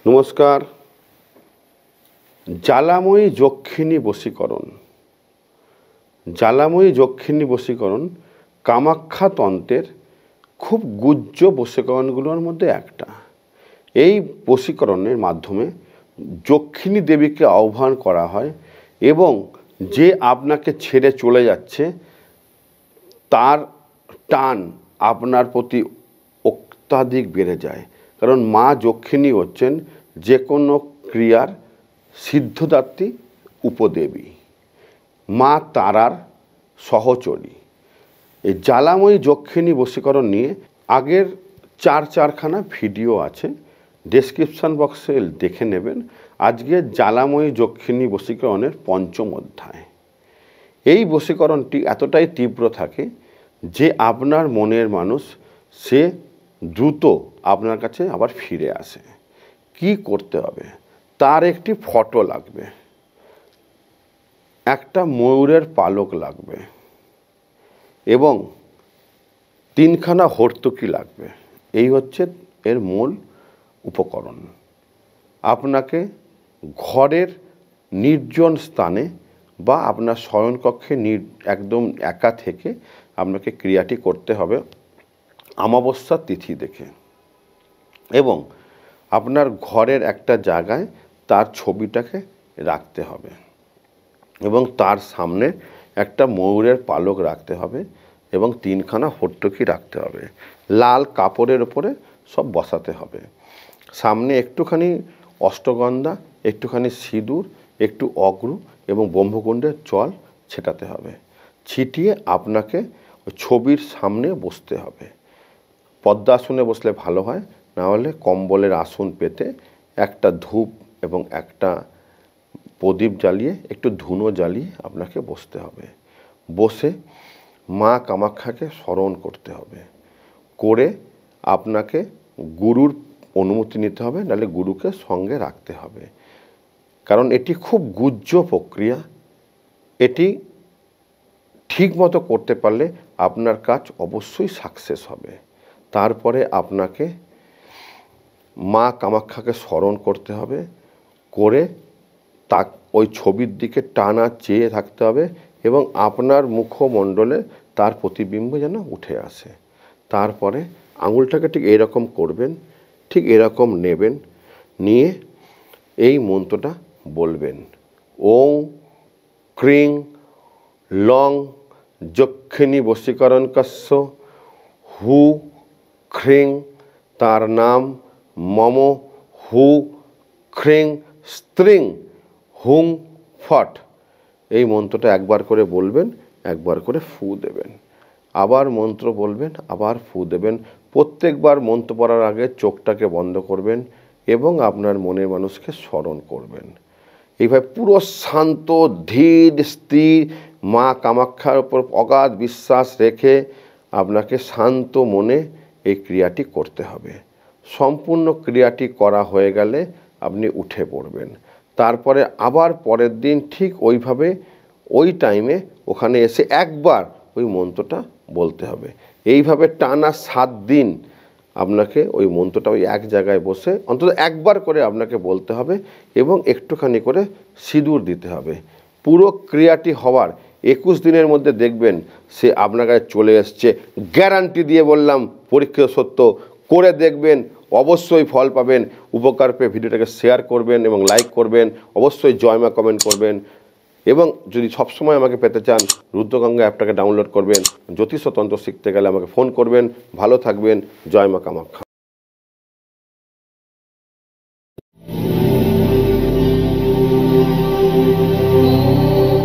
নমস্কার। জ্বালাময়ী যক্ষিণী বশীকরণ। জ্বালাময়ী যক্ষিণী বশীকরণ কামাখ্যা তন্ত্রের খুব গুহ্য বশীকরণগুলোর মধ্যে একটা। এই বশীকরণের মাধ্যমে যক্ষিণী দেবীকে আহ্বান করা হয় এবং যে আপনাকে ছেড়ে চলে যাচ্ছে তার টান আপনার প্রতি অত্যাধিক বেড়ে যায়। কারণ মা যক্ষিণী হচ্ছেন যে কোনো ক্রিয়ার সিদ্ধদাত্রী উপদেবী, মা তারার সহচরী। এই জ্বালাময়ী যক্ষিণী বশীকরণ নিয়ে আগের চারখানা ভিডিও আছে, ডেসক্রিপশান বক্সে দেখে নেবেন। আজকে জ্বালাময়ী যক্ষিণী বশীকরণের পঞ্চম অধ্যায়। এই বশীকরণটি এতটাই তীব্র থাকে যে আপনার মনের মানুষ সে দ্রুত আপনার কাছে আবার ফিরে আসে। কি করতে হবে? তার একটি ফটো লাগবে, একটা ময়ূরের পালক লাগবে এবং 3খানা হর্তুকি লাগবে। এই হচ্ছে এর মূল উপকরণ। আপনাকে ঘরের নির্জন স্থানে বা আপনার শয়নকক্ষে একদম একা থেকে আপনাকে ক্রিয়াটি করতে হবে অমাবস্যার তিথি দেখে, এবং আপনার ঘরের একটা জায়গায় তার ছবিটাকে রাখতে হবে এবং তার সামনে একটা ময়ূরের পালক রাখতে হবে এবং 3খানা হর্তুকি রাখতে হবে। লাল কাপড়ের ওপরে সব বসাতে হবে। সামনে একটুখানি অষ্টগন্ধা, একটুখানি সিঁদুর, একটু অগ্রু এবং ব্রহ্মকুণ্ডের জল ছেটাতে হবে। ছিটিয়ে আপনাকে ওই ছবির সামনে বসতে হবে। পদ্মাসনে বসলে ভালো হয়, না হলে কম্বলের আসন পেতে একটা ধূপ এবং একটা প্রদীপ জ্বালিয়ে একটু ধুনো জ্বালিয়ে আপনাকে বসতে হবে। বসে মা কামাখ্যাকে স্মরণ করতে হবে। করে আপনাকে গুরুর অনুমতি নিতে হবে, নাহলে গুরুকে সঙ্গে রাখতে হবে। কারণ এটি খুব গুহ্য প্রক্রিয়া। এটি ঠিক মতো করতে পারলে আপনার কাজ অবশ্যই সাকসেস হবে। তারপরে আপনাকে মা কামাখ্যাকে স্মরণ করতে হবে, করে তা ওই ছবির দিকে টানা চেয়ে থাকতে হবে এবং আপনার মুখমণ্ডলে তার প্রতিবিম্ব যেন উঠে আসে। তারপরে আঙুলটাকে ঠিক এরকম করবেন, ঠিক এরকম নেবেন, নিয়ে এই মন্ত্রটা বলবেন। ওং ক্রিং লং যক্ষিণী বশীকরণ কস্য হু খ্রিং, তার নাম মম হু খ্রিং স্ত্রিং হুং ফট। এই মন্ত্রটা একবার করে বলবেন, একবার করে ফু দেবেন, আবার মন্ত্র বলবেন, আবার ফু দেবেন। প্রত্যেকবার মন্ত্র পড়ার আগে চোখটাকে বন্ধ করবেন এবং আপনার মনের মানুষকে স্মরণ করবেন। এইভাবে পুরো শান্ত ধীর স্থির মা কামাখ্যার উপর অগাধ বিশ্বাস রেখে আপনাকে শান্ত মনে এই ক্রিয়াটি করতে হবে। সম্পূর্ণ ক্রিয়াটি করা হয়ে গেলে আপনি উঠে পড়বেন। তারপরে আবার পরের দিন ঠিক ওইভাবে ওই টাইমে ওখানে এসে একবার ওই মন্ত্রটা বলতে হবে। এইভাবে টানা 7 দিন আপনাকে ওই মন্ত্রটা ওই এক জায়গায় বসে অন্তত একবার করে আপনাকে বলতে হবে এবং একটুখানি করে সিঁদুর দিতে হবে। পুরো ক্রিয়াটি হওয়ার 21 দিনের মধ্যে দেখবেন সে আপনার কাছে চলে এসছে। গ্যারান্টি দিয়ে বললাম, পরীক্ষিত সত্য। করে দেখবেন, অবশ্যই ফল পাবেন। উপকার পেয়ে ভিডিওটাকে শেয়ার করবেন এবং লাইক করবেন। অবশ্যই জয়মা কমেন্ট করবেন এবং যদি সবসময় আমাকে পেতে চান রুদ্রগঙ্গা অ্যাপটাকে ডাউনলোড করবেন। জ্যোতিষতন্ত্র শিখতে গেলে আমাকে ফোন করবেন। ভালো থাকবেন। জয় মা কামাখ্যা।